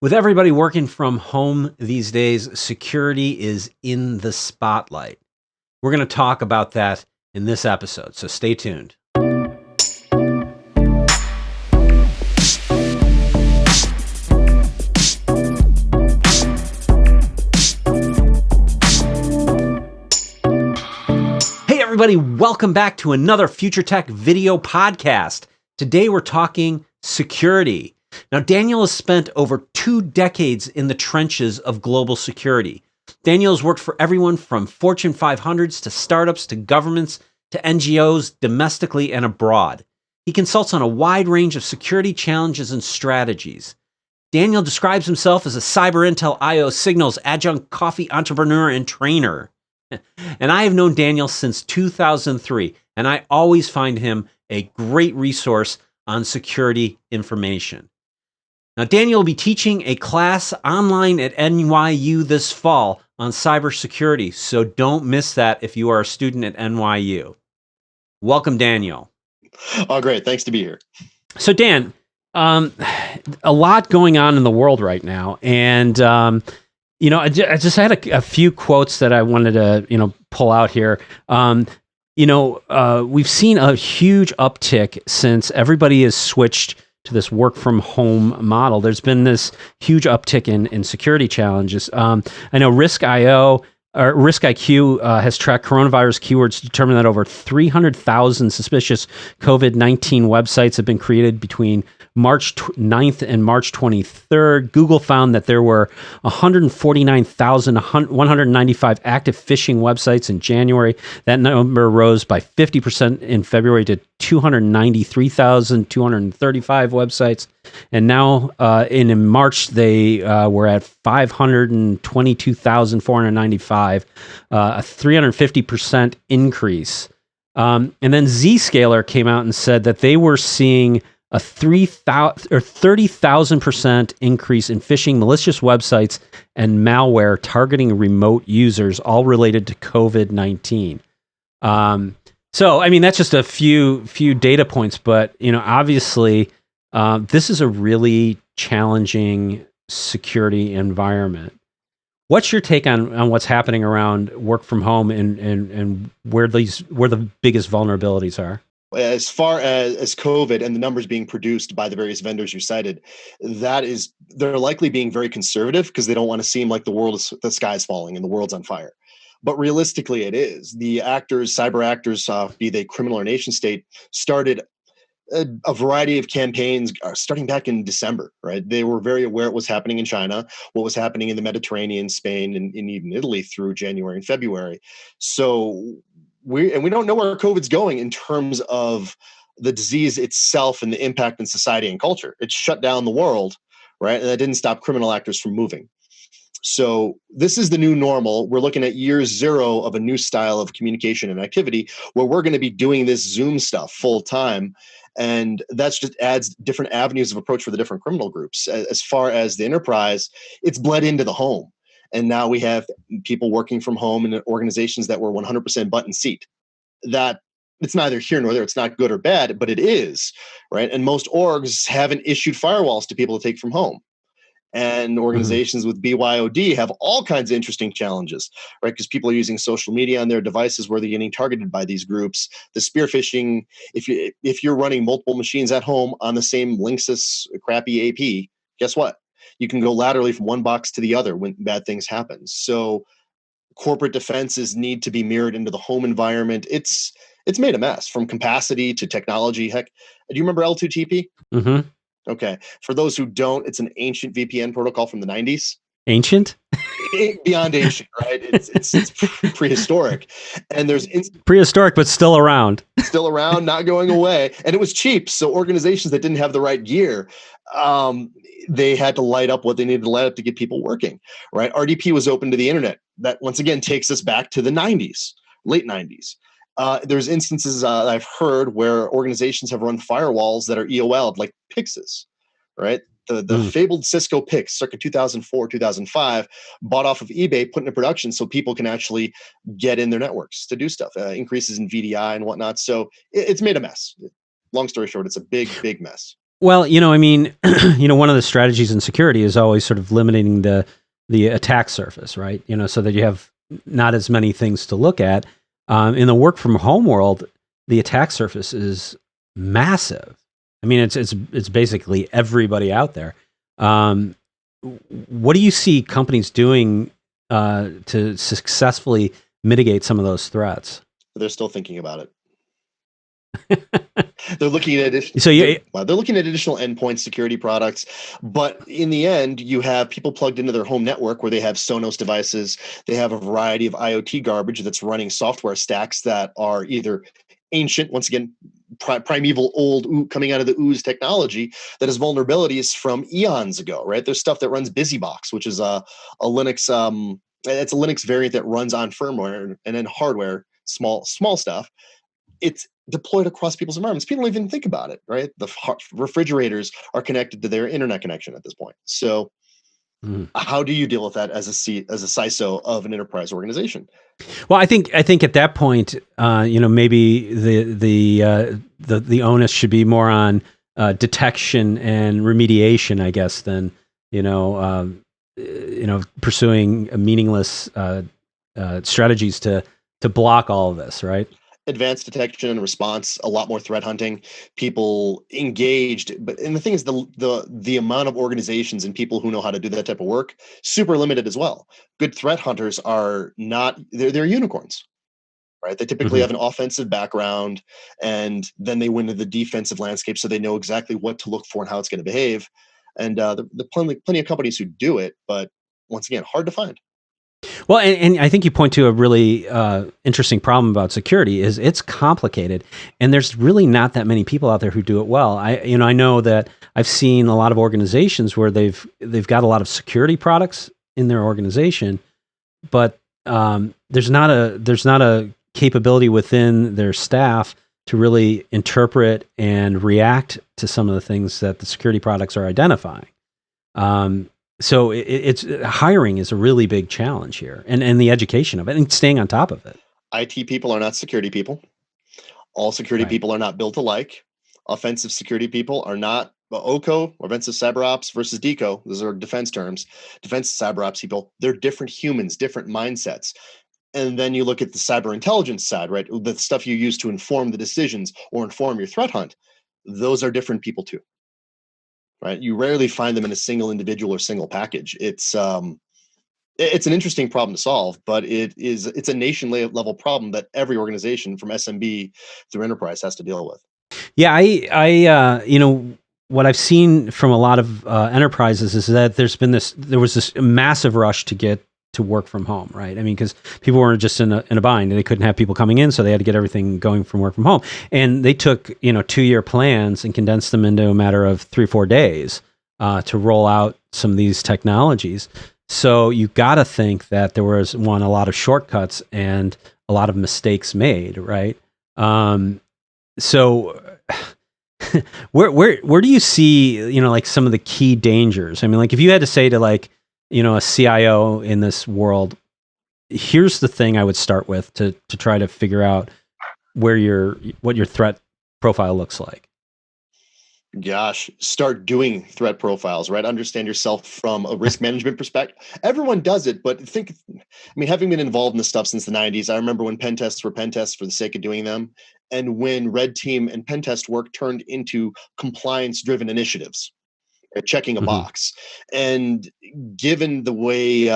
With everybody working from home these days, security is in the spotlight. We're going to talk about that in this episode, so stay tuned. Hey everybody, welcome back to another Future Tech video podcast. Today we're talking security. Now, Daniel has spent over 2 decades in the trenches of global security. Daniel has worked for everyone from Fortune 500s to startups to governments to NGOs domestically and abroad. He consults on a wide range of security challenges and strategies. Daniel describes himself as a cyber intel IO signals adjunct coffee entrepreneur and trainer. And I have known Daniel since 2003, and I always find him a great resource on security information. Now, Daniel will be teaching a class online at NYU this fall on cybersecurity, so don't miss that if you are a student at NYU. Welcome, Daniel. Oh, great. Thanks to be here. So, Dan, a lot going on in the world right now, and I just had a few quotes that I wanted to pull out here. We've seen a huge uptick since everybody has switched to this work from home model. There's been this huge uptick in security challenges. I know Risk.io or Risk.IQ has tracked coronavirus keywords to determine that over 300,000 suspicious COVID-19 websites have been created between March 9th and March 23rd. Google found that there were 149,195 active phishing websites in January. That number rose by 50% in February to 293,235 websites. And now in March, they were at 522,495, a 350% increase. And then Zscaler came out and said that they were seeing a 30,000% increase in phishing, malicious websites, and malware targeting remote users, all related to COVID-19. So, I mean, that's just a few data points, but obviously, this is a really challenging security environment. What's your take on what's happening around work from home and where the biggest vulnerabilities are? As far as COVID and the numbers being produced by the various vendors you cited, they're likely being very conservative because they don't want to seem like the sky's falling and the world's on fire. But realistically, it is. The cyber actors, be they criminal or nation state, started a variety of campaigns starting back in December, right? They were very aware of what was happening in China, what was happening in the Mediterranean, Spain, and even Italy through January and February. So we don't know where COVID's going in terms of the disease itself and the impact in society and culture. It shut down the world, right? And that didn't stop criminal actors from moving. So this is the new normal. We're looking at year 0 of a new style of communication and activity where we're going to be doing this Zoom stuff full time. And that's just adds different avenues of approach for the different criminal groups. As far as the enterprise, it's bled into the home. And now we have people working from home in organizations that were 100% button seat. That it's neither here nor there. It's not good or bad, but it is, right? And most orgs haven't issued firewalls to people to take from home. And organizations with BYOD have all kinds of interesting challenges, right? Because people are using social media on their devices where they're getting targeted by these groups. The spear phishing, if you're running multiple machines at home on the same Linksys crappy AP, guess what? You can go laterally from one box to the other when bad things happen. So corporate defenses need to be mirrored into the home environment. It's made a mess from capacity to technology. Heck, do you remember L2TP? Mm-hmm. Okay. For those who don't, it's an ancient VPN protocol from the 90s. Ancient? Beyond ancient, right? It's prehistoric. And there's prehistoric, but still around. Still around, not going away. And it was cheap. So organizations that didn't have the right gear, they had to light up what they needed to light up to get people working, right? RDP was open to the internet. That once again takes us back to the 90s, late 90s. There's instances I've heard where organizations have run firewalls that are EOL'd, like Pixes, right? The fabled Cisco Pix, circa 2004, 2005, bought off of eBay, put into production so people can actually get in their networks to do stuff, increases in VDI and whatnot. So it's made a mess. Long story short, it's a big, big mess. Well, I mean, one of the strategies in security is always sort of limiting the attack surface, right? So that you have not as many things to look at. In the work from home world, the attack surface is massive. I mean, it's basically everybody out there. Um, what do you see companies doing to successfully mitigate some of those threats? They're still thinking about it. They're looking at it. So They're looking at additional endpoint security products, but in the end, you have people plugged into their home network where they have Sonos devices. They have a variety of IoT garbage that's running software stacks that are either ancient, once again, primeval, old, coming out of the ooze technology that has vulnerabilities from eons ago. Right? There's stuff that runs BusyBox, which is a Linux. It's a Linux variant that runs on firmware and then hardware, small stuff. It's deployed across people's environments. People don't even think about it, right? The refrigerators are connected to their internet connection at this point. So how do you deal with that as a CISO of an enterprise organization? Well, I think at that point, maybe the onus should be more on detection and remediation, I guess, than pursuing meaningless strategies to block all of this, right? Advanced detection and response, a lot more threat hunting, people engaged. And the thing is, the amount of organizations and people who know how to do that type of work, super limited as well. Good threat hunters are not, they're unicorns, right? They typically have an offensive background, and then they went into the defensive landscape, so they know exactly what to look for and how it's going to behave. And the plenty of companies who do it, but once again, hard to find. Well, and I think you point to a really interesting problem about security is it's complicated, and there's really not that many people out there who do it well. I know that I've seen a lot of organizations where they've got a lot of security products in their organization, but there's not a capability within their staff to really interpret and react to some of the things that the security products are identifying. So it's hiring is a really big challenge here, and the education of it and staying on top of it. IT people are not security people. All security people are not built alike. Offensive security people are not OCO, offensive cyber ops versus DECO. Those are defense terms. Defense cyber ops people, they're different humans, different mindsets. And then you look at the cyber intelligence side, right? The stuff you use to inform the decisions or inform your threat hunt. Those are different people too, right? You rarely find them in a single individual or single package. It's an interesting problem to solve, but it's a nation level problem that every organization from SMB through enterprise has to deal with. Yeah, I what I've seen from a lot of enterprises is that there was this massive rush to get to work from home, right? I mean, because people were just in a bind and they couldn't have people coming in, so they had to get everything going from work from home. And they took 2-year plans and condensed them into a matter of 3-4 days to roll out some of these technologies. So you got to think that there was a lot of shortcuts and a lot of mistakes made, right? So where do you see like some of the key dangers? I mean, like if you had to say to like a CIO in this world, here's the thing I would start with to try to figure out what your threat profile looks like. Gosh, start doing threat profiles, right? Understand yourself from a risk management perspective. Everyone does it, but having been involved in this stuff since the 90s, I remember when pen tests were pen tests for the sake of doing them, and when red team and pen test work turned into compliance-driven initiatives, checking a box. And given the way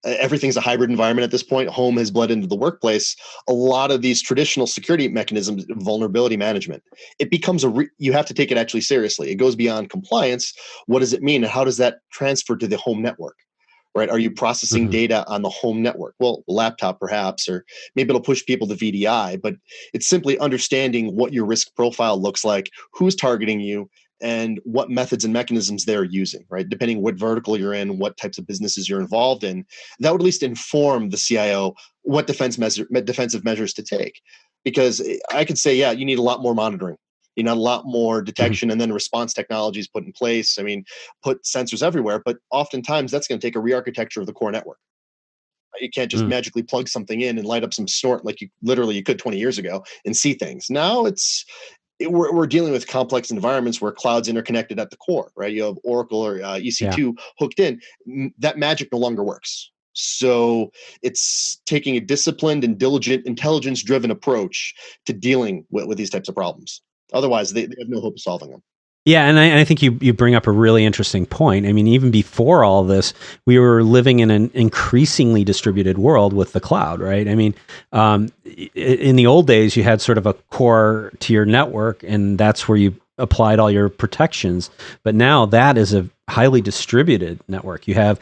everything's a hybrid environment at this point, home has bled into the workplace, a lot of these traditional security mechanisms, vulnerability management, it becomes you have to take it actually seriously. It goes beyond compliance. What does it mean? And how does that transfer to the home network? Right? Are you processing data on the home network? Well, laptop perhaps, or maybe it'll push people to VDI, but it's simply understanding what your risk profile looks like, who's targeting you, and what methods and mechanisms they're using, right? Depending what vertical you're in, what types of businesses you're involved in, that would at least inform the CIO what defensive measures to take. Because I could say, yeah, you need a lot more monitoring. You know, a lot more detection and then response technologies put in place. I mean, put sensors everywhere, but oftentimes that's going to take a re-architecture of the core network. You can't just magically plug something in and light up some snort like you could 20 years ago and see things. Now we're dealing with complex environments where cloud's interconnected at the core, right? You have Oracle or Yeah. EC2 hooked in. That magic no longer works. So it's taking a disciplined and diligent, intelligence-driven approach to dealing with these types of problems. Otherwise, they have no hope of solving them. Yeah, and I think you bring up a really interesting point. I mean, even before all this, we were living in an increasingly distributed world with the cloud, right? I mean, in the old days, you had sort of a core to your network, and that's where you applied all your protections. But now that is a highly distributed network. You have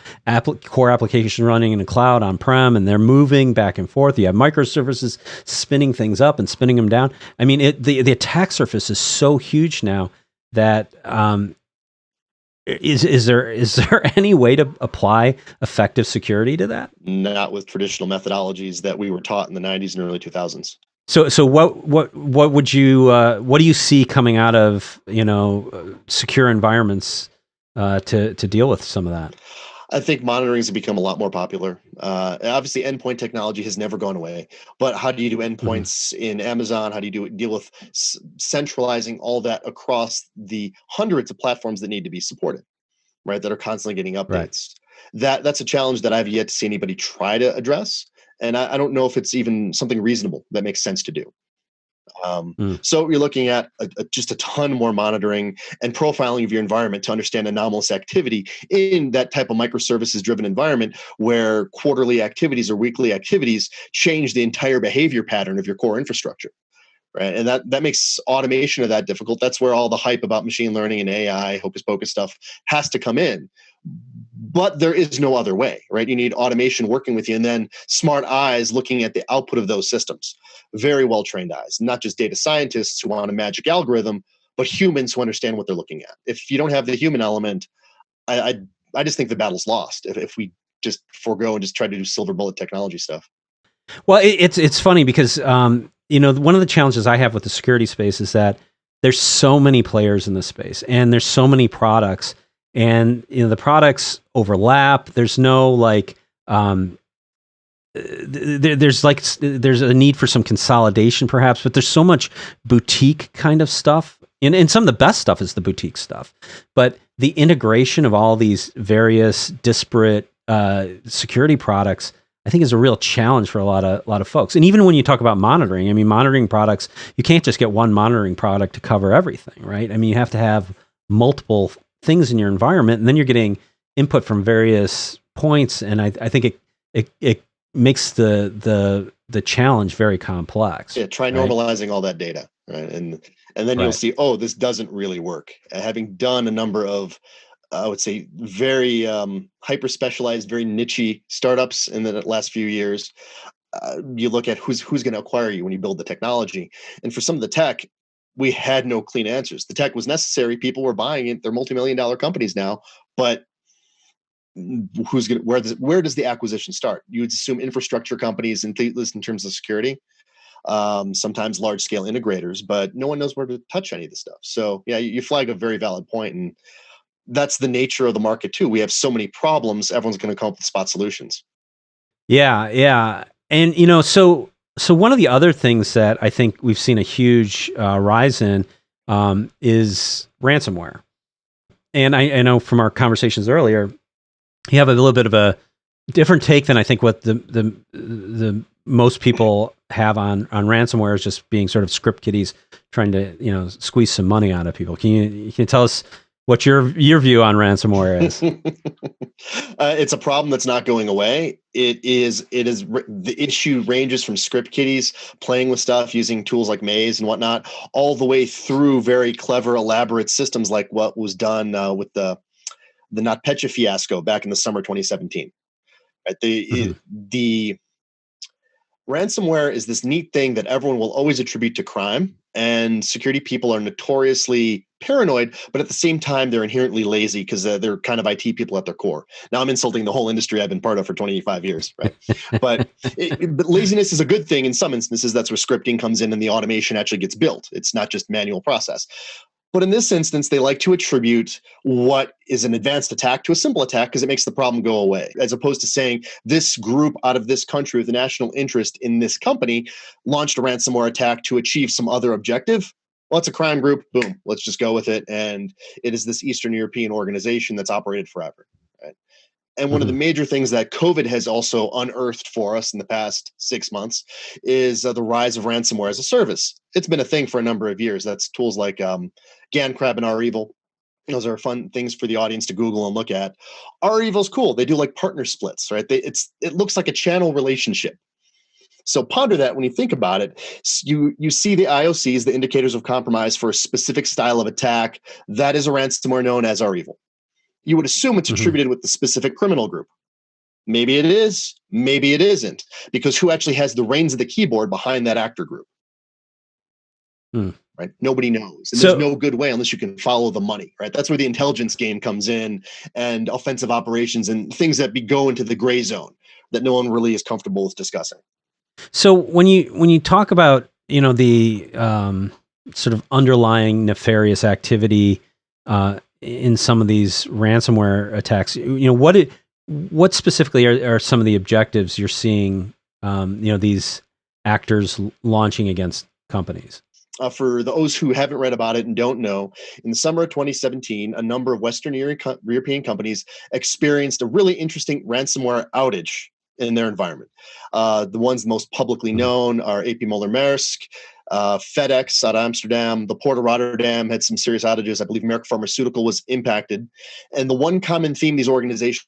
core application running in the cloud on-prem, and they're moving back and forth. You have microservices spinning things up and spinning them down. I mean, the attack surface is so huge now that is there any way to apply effective security to that? Not with traditional methodologies that we were taught in the 90s and early 2000s. So what would you what do you see coming out of secure environments to deal with some of that? I think monitoring has become a lot more popular. Obviously, endpoint technology has never gone away. But how do you do endpoints in Amazon? How do you deal with centralizing all that across the hundreds of platforms that need to be supported, right? That are constantly getting Right. updates. That's a challenge that I've yet to see anybody try to address, and I don't know if it's even something reasonable that makes sense to do. Mm. So you're looking at just a ton more monitoring and profiling of your environment to understand anomalous activity in that type of microservices driven environment where quarterly activities or weekly activities change the entire behavior pattern of your core infrastructure. Right. And that makes automation of that difficult. That's where all the hype about machine learning and AI, hocus pocus stuff has to come in. But there is no other way, right? You need automation working with you and then smart eyes looking at the output of those systems. Very well trained eyes, not just data scientists who want a magic algorithm, but humans who understand what they're looking at. If you don't have the human element, I just think the battle's lost if we just forego and just try to do silver bullet technology stuff. Well, it's funny because one of the challenges I have with the security space is that there's so many players in this space, and there's so many products, and the products overlap. There's no like there's a need for some consolidation perhaps, but there's so much boutique kind of stuff. And some of the best stuff is the boutique stuff, but the integration of all these various disparate security products, I think, is a real challenge for a lot of folks. And even when you talk about monitoring, I mean, monitoring products, you can't just get one monitoring product to cover everything, right? I mean, you have to have multiple things in your environment, and then you're getting input from various points. And I think it makes the challenge very complex. Yeah, try right? normalizing all that data, right? And then you'll Right. see, oh, this doesn't really work. Having done a number of, I would say, very hyper specialized, very niche startups in the last few years, you look at who's going to acquire you when you build the technology. And for some of the tech, we had no clean answers. The tech was necessary. People were buying it. They're multi-million-dollar companies now, but who's going to where does the acquisition start? You would assume infrastructure companies, and at least in terms of security, sometimes large scale integrators, but no one knows where to touch any of this stuff. So yeah, you flag a very valid point, and that's the nature of the market too. We have so many problems, everyone's going to come up with spot solutions. Yeah, yeah. And so one of the other things that I think we've seen a huge rise in is ransomware. And I know from our conversations earlier, you have a little bit of a different take than I think what the most people have on ransomware is just being sort of script kiddies trying to squeeze some money out of people. Can you tell us what your view on ransomware is? It's a problem that's not going away. It is the issue ranges from script kiddies playing with stuff using tools like Maze and whatnot, all the way through very clever, elaborate systems like what was done with the NotPetya fiasco back in the summer 2017. Right? The ransomware is this neat thing that everyone will always attribute to crime, and security people are notoriously paranoid, but at the same time, they're inherently lazy because they're kind of IT people at their core. Now I'm insulting the whole industry I've been part of for 25 years, right? but laziness is a good thing in some instances. That's where scripting comes in and the automation actually gets built. It's not just manual process. But in this instance, they like to attribute what is an advanced attack to a simple attack because it makes the problem go away, as opposed to saying this group out of this country with a national interest in this company launched a ransomware attack to achieve some other objective. Well, it's a crime group. Boom, let's just go with it. And it is this Eastern European organization that's operated forever. Right? And one of the Mhm. major things that COVID has also unearthed for us in the past 6 months is the rise of ransomware as a service. It's been a thing for a number of years. That's tools like GanCrab and REvil. Those are fun things for the audience to Google and look at. REvil's cool. They do like partner splits, right? It looks like a channel relationship. So ponder that when you think about it. You see the IOCs, the indicators of compromise for a specific style of attack. That is a ransomware known as REvil. You would assume it's Mhm. attributed with the specific criminal group. Maybe it is, maybe it isn't, because who actually has the reins of the keyboard behind that actor group? Mm. Right? Nobody knows. And there's So no good way unless you can follow the money, right? That's where the intelligence game comes in, and offensive operations and things that go into the gray zone that no one really is comfortable with discussing. So when you talk about the sort of underlying nefarious activity in some of these ransomware attacks, what specifically are some of the objectives you're seeing? These actors launching against companies. For those who haven't read about it and don't know, in the summer of 2017, a number of Western European companies experienced a really interesting ransomware outage in their environment. The ones most publicly known are AP Moller Maersk, FedEx out of Amsterdam, the Port of Rotterdam had some serious outages. I believe Merck Pharmaceutical was impacted. And the one common theme these organizations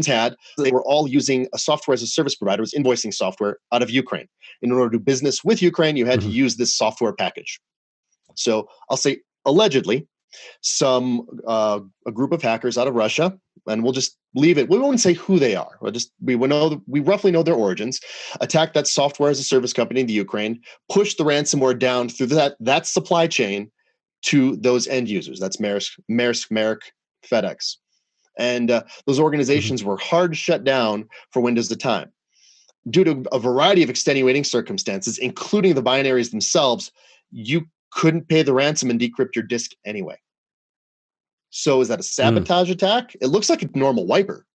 had, they were all using a software as a service provider, was invoicing software out of Ukraine. In order to do business with Ukraine, you had to use this software package. So I'll say allegedly, a group of hackers out of Russia, and we'll just leave it. We won't say who they are. We roughly know their origins. Attacked that software as a service company in the Ukraine, pushed the ransomware down through that supply chain to those end users. That's Merck, FedEx. And those organizations were hard shut down for windows of time. Due to a variety of extenuating circumstances, including the binaries themselves, you couldn't pay the ransom and decrypt your disk anyway. So is that a sabotage attack? It looks like a normal wiper.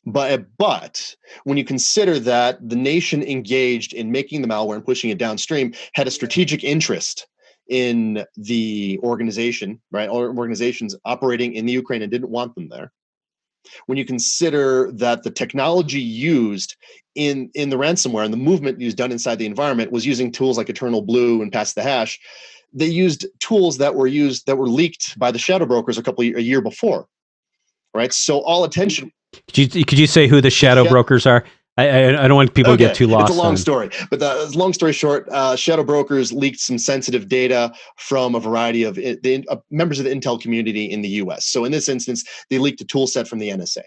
But when you consider that the nation engaged in making the malware and pushing it downstream had a strategic interest in the organization, right? Or organizations operating in the Ukraine and didn't want them there. When you consider that the technology used in the ransomware and the movement used done inside the environment was using tools like Eternal Blue and Pass the Hash, they used tools that were leaked by the shadow brokers a year before, right? So all attention. Could you say who the shadow brokers are? I don't want people to get too lost. It's a long story, but long story short, shadow brokers leaked some sensitive data from a variety of members of the intel community in the U.S. So in this instance, they leaked a tool set from the NSA.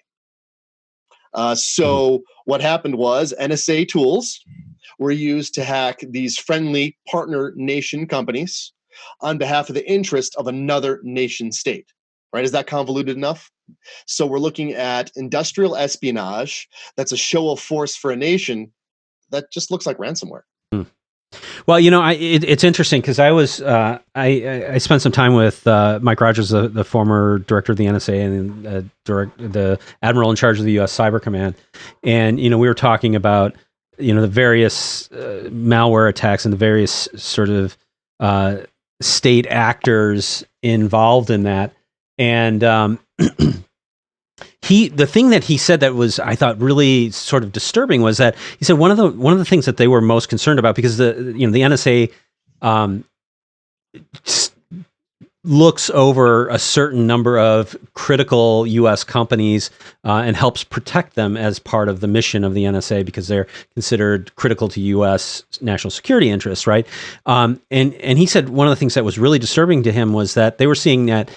What happened was NSA tools were used to hack these friendly partner nation companies on behalf of the interest of another nation state. Right? Is that convoluted enough? So we're looking at industrial espionage that's a show of force for a nation that just looks like ransomware. Well, it's interesting because I spent some time with Mike Rogers, the former director of the NSA and the admiral in charge of the U.S. Cyber Command, and we were talking about the various malware attacks and the various sort of state actors involved in that, and the thing that he said that was, I thought, really sort of disturbing was that he said one of the things that they were most concerned about, because the NSA looks over a certain number of critical U.S. companies and helps protect them as part of the mission of the NSA because they're considered critical to U.S. national security interests, right? And he said one of the things that was really disturbing to him was that they were seeing that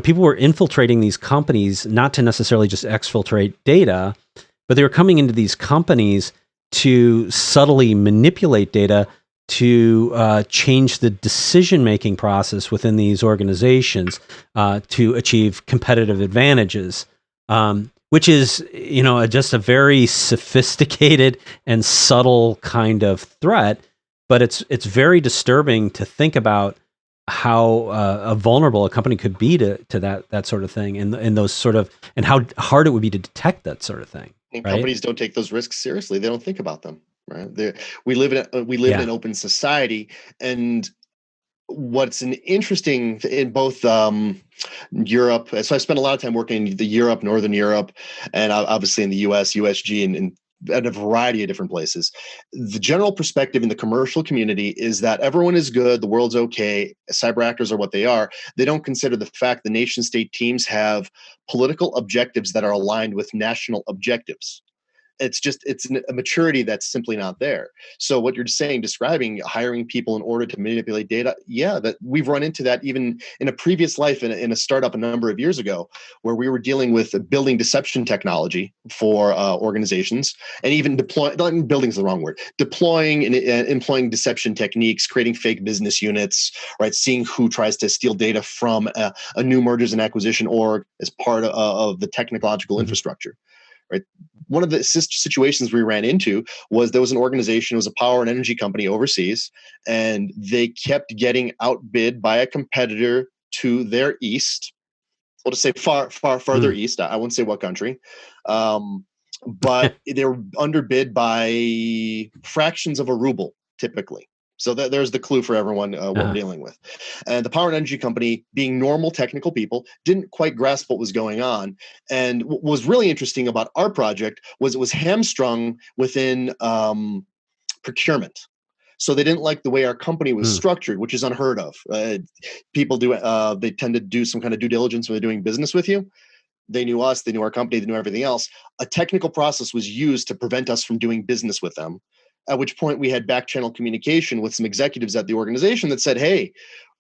people were infiltrating these companies not to necessarily just exfiltrate data, but they were coming into these companies to subtly manipulate data to change the decision-making process within these organizations to achieve competitive advantages, which is, just a very sophisticated and subtle kind of threat. But it's very disturbing to think about how vulnerable a company could be to that sort of thing, and those sort of, and how hard it would be to detect that sort of thing. And right? Companies don't take those risks seriously. They don't think about them. Right? We live in an open society, and what's an interesting in both Europe. So I spent a lot of time working in the Europe, Northern Europe, and obviously in the US, USG, and a variety of different places. The general perspective in the commercial community is that everyone is good, the world's okay, cyber actors are what they are. They don't consider the fact the nation state teams have political objectives that are aligned with national objectives. It's a maturity that's simply not there. So what you're saying, describing hiring people in order to manipulate data, yeah, that we've run into that even in a previous life in a startup a number of years ago, where we were dealing with building deception technology for organizations, and even building is the wrong word, deploying and employing deception techniques, creating fake business units, right? Seeing who tries to steal data from a new mergers and acquisition org as part of the technological infrastructure. Right. One of the situations we ran into was there was an organization, it was a power and energy company overseas, and they kept getting outbid by a competitor to their east. I'll just say farther east. I won't say what country. But they were underbid by fractions of a ruble, typically. So there's the clue for everyone what we're dealing with. And the power and energy company, being normal technical people, didn't quite grasp what was going on. And what was really interesting about our project was it was hamstrung within procurement. So they didn't like the way our company was structured, which is unheard of. People they tend to do some kind of due diligence when they're doing business with you. They knew us, they knew our company, they knew everything else. A technical process was used to prevent us from doing business with them. At which point we had back channel communication with some executives at the organization that said, hey,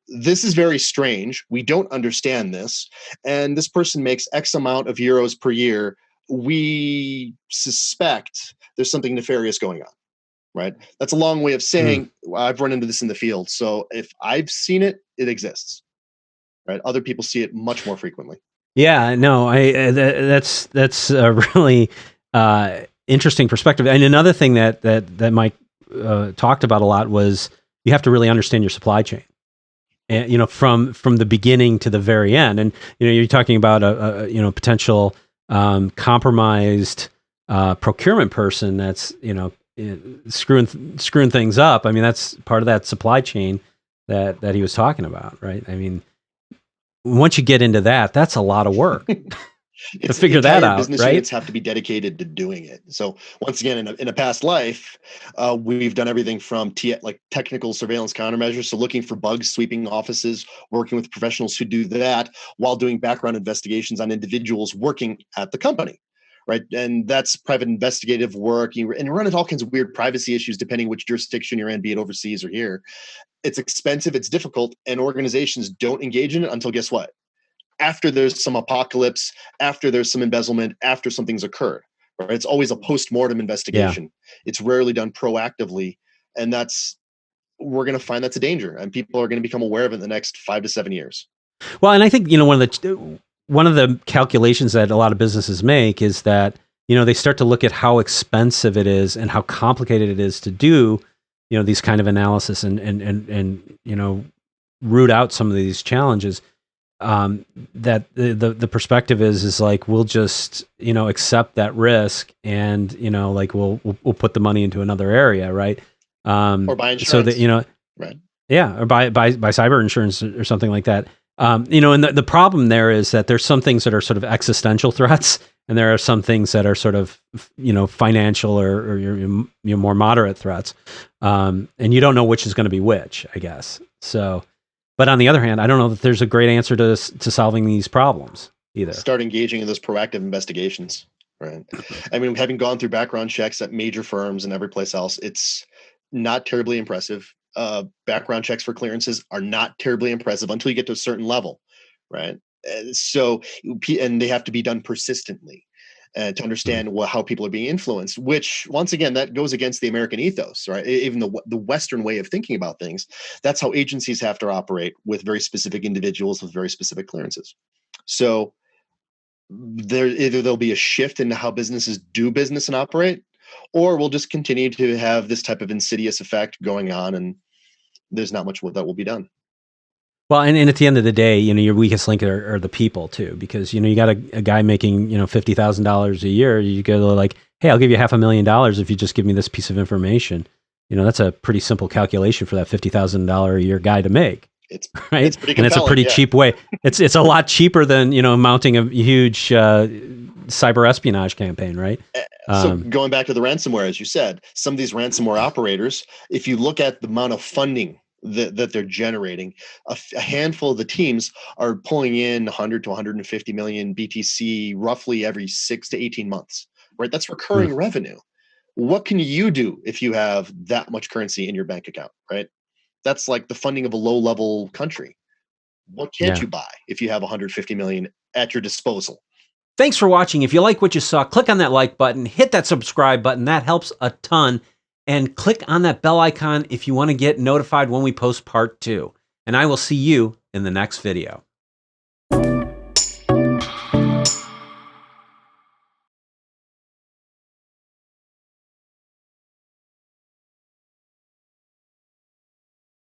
this is very strange. We don't understand this. And this person makes X amount of euros per year. We suspect there's something nefarious going on, right? That's a long way of saying I've run into this in the field. So if I've seen it, it exists, right? Other people see it much more frequently. Yeah, no, that's a really interesting perspective. And another thing that Mike talked about a lot was you have to really understand your supply chain, and from the beginning to the very end. And you're talking about a potential compromised procurement person that's screwing things up. I mean, that's part of that supply chain that he was talking about, right? I mean, once you get into that, that's a lot of work to figure that out. Business right? units have to be dedicated to doing it. So once again, in a past life, we've done everything from technical surveillance countermeasures. So looking for bugs, sweeping offices, working with professionals who do that while doing background investigations on individuals working at the company. Right. And that's private investigative work. And you run into all kinds of weird privacy issues depending which jurisdiction you're in, be it overseas or here. It's expensive, it's difficult, and organizations don't engage in it until guess what? After there's some apocalypse, after there's some embezzlement, after something's occurred. Right? It's always a post-mortem investigation. Yeah. It's rarely done proactively. And we're going to find that's a danger. And people are going to become aware of it in the next 5 to 7 years. Well, and I think, one of the calculations that a lot of businesses make is that, they start to look at how expensive it is and how complicated it is to do these kind of analysis and root out some of these challenges. That the perspective is like, we'll just, accept that risk and, we'll put the money into another area. Right. Or buy insurance. So that, right. Yeah. Or buy cyber insurance or something like that. And the problem there is that there's some things that are sort of existential threats, and there are some things that are sort of, financial or your more moderate threats. And you don't know which is going to be which, I guess. So, but on the other hand, I don't know that there's a great answer to solving these problems either. Start engaging in those proactive investigations, right? I mean, having gone through background checks at major firms and every place else, it's not terribly impressive. Background checks for clearances are not terribly impressive until you get to a certain level, right? And they have to be done persistently to understand how people are being influenced, which once again, that goes against the American ethos, right? Even the Western way of thinking about things. That's how agencies have to operate with very specific individuals with very specific clearances. So there'll be a shift in how businesses do business and operate, or we'll just continue to have this type of insidious effect going on, and there's not much that will be done. Well, and at the end of the day, your weakest link are the people too, because you got a guy making $50,000 a year. You go like, hey, I'll give you $500,000 if you just give me this piece of information. That's a pretty simple calculation for that $50,000 a year guy to make. right? It's pretty And it's a compelling, pretty yeah. cheap way. It's a lot cheaper than, mounting a huge cyber espionage campaign, right? So going back to the ransomware, as you said, some of these ransomware operators, if you look at the amount of funding that they're generating, a handful of the teams are pulling in 100 to 150 million BTC roughly every 6 to 18 months, right? That's recurring revenue. What can you do if you have that much currency in your bank account, right? That's like the funding of a low-level country. What can't you buy if you have 150 million at your disposal? Thanks for watching. If you like what you saw, click on that like button, hit that subscribe button. That helps a ton. And click on that bell icon if you want to get notified when we post part 2. And I will see you in the next video.